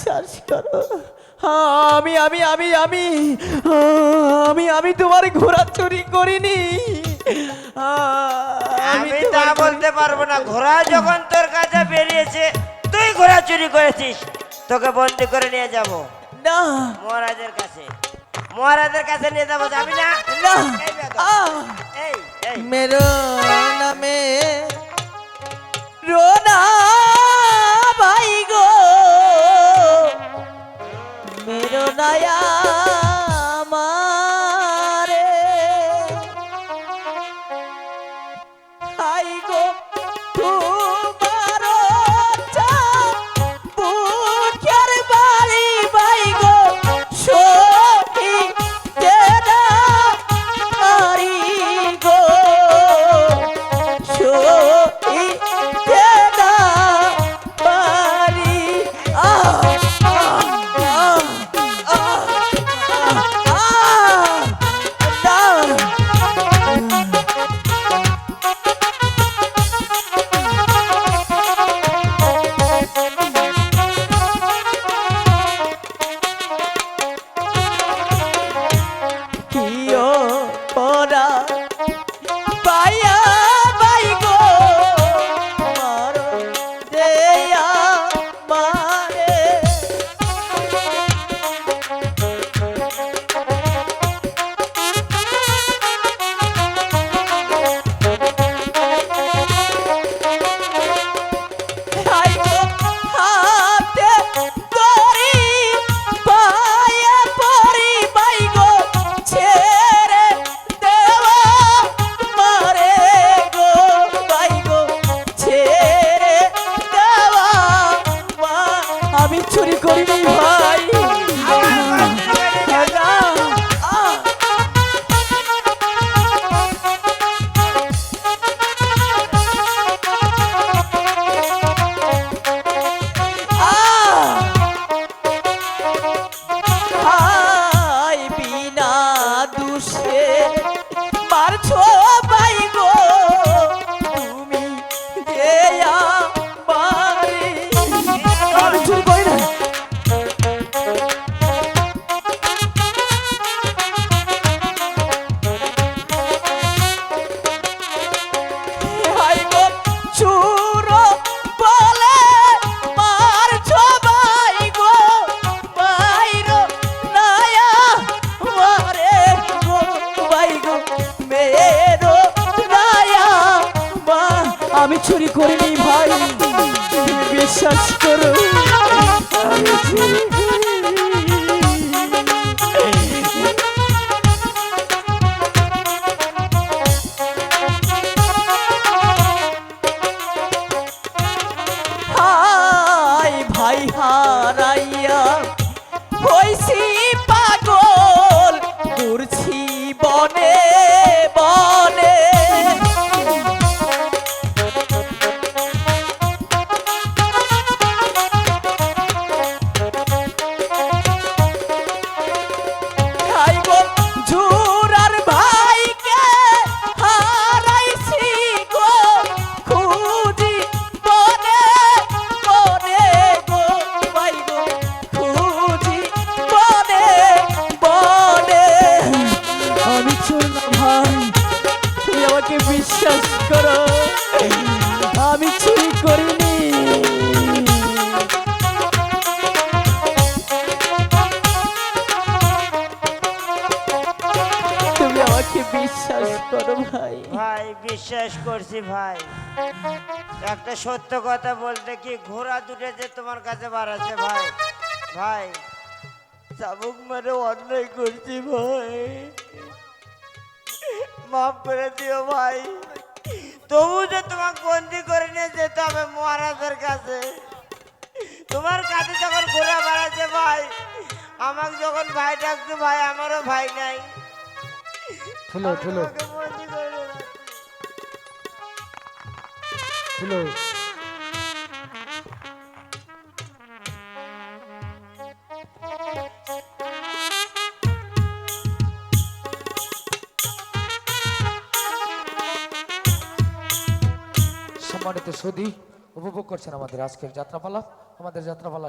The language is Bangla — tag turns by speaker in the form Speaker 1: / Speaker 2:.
Speaker 1: বিশ্বাস করো, আমি আমি আমি আমি আমি আমি তোমার ঘোড়া চুরি করিনি।
Speaker 2: আমি তা বলতে পারবো না। ঘোড়া যখন তোর কাছে বেরিয়েছে তুই ঘোড়া চুরি করেছিস, তোকে বন্দি করে নিয়ে যাব
Speaker 1: না
Speaker 2: মহারাজের কাছে। মহারাজের কাছে নিয়ে যাবো, যাবি না?
Speaker 1: না,
Speaker 2: এই বেদম, এই এই
Speaker 1: মেরো নামে রোনা ভাই গো, মেরো নয়া মারে হাই গো তোমার বুকের বাড়ি ভাই গো সখী কেনা বাড়ি গো সখী কেনা বাড়ি। কিও ওরা পায়া বাই গো মারো দেয়া মারে হাই গো হাতে ধরি পায়ে পরি বাই গো ছেড়ে দেওয়া মারে গো বাই গো ছেড়ে দেওয়া মা। আমি চুরি করিনি ভাই। না, হাই বিনা দুষে মারছো ভাই গো তুমি দেয়া বাড়ি। আমি চুরি করি না। হাই গো চুরো বলে মারছো ভাই গো বাইরো নায়া মারে গো ভাই গো মেরো নায়া মা। আমি চুরি করিনি ভাই, তুমি বিশ্বাস করো আমি চুরি হাই ভাই হারাইয়া হইছি পাগল ঘুরছি বনে বনে। হাই গো ঝুরার ভাইকে হারাইছি গো খুঁজি বনে বনে গো ভাই গো খুঁজি বনে বনে। আমি চোর না ভাই, তুমি আমাকে বিশ্বাস করো, আমি চুরি করিনি। তুমি আমাকে বিশ্বাস করো ভাই।
Speaker 2: ভাই বিশ্বাস করছি ভাই। একটা সত্য কথা বলতে কি, ঘোড়া দুটো যে তোমার কাছে বাড়াচ্ছে ভাই। ভাই চাবুক মেরে অন্যায় করছি ভাই, মাফ করে দিও ভাই। তবু যে তোমাকে বন্দি করে নিয়ে যেতে হবে মহারাজের কাছে। তোমার কাছে যখন ঘোড়া বাড়াচ্ছে ভাই, আমাকে যখন ভাই ডাকছে ভাই, আমারও ভাই নাই।
Speaker 3: ঠুলো ঠুলো
Speaker 2: আমাকে বন্দি করে নিয়ে যাচ্ছে।
Speaker 3: ঠুলো সম্মানিত সুধী উপভোগ করছেন আমাদের আজকের যাত্রাপালা। আমাদের যাত্রাপালা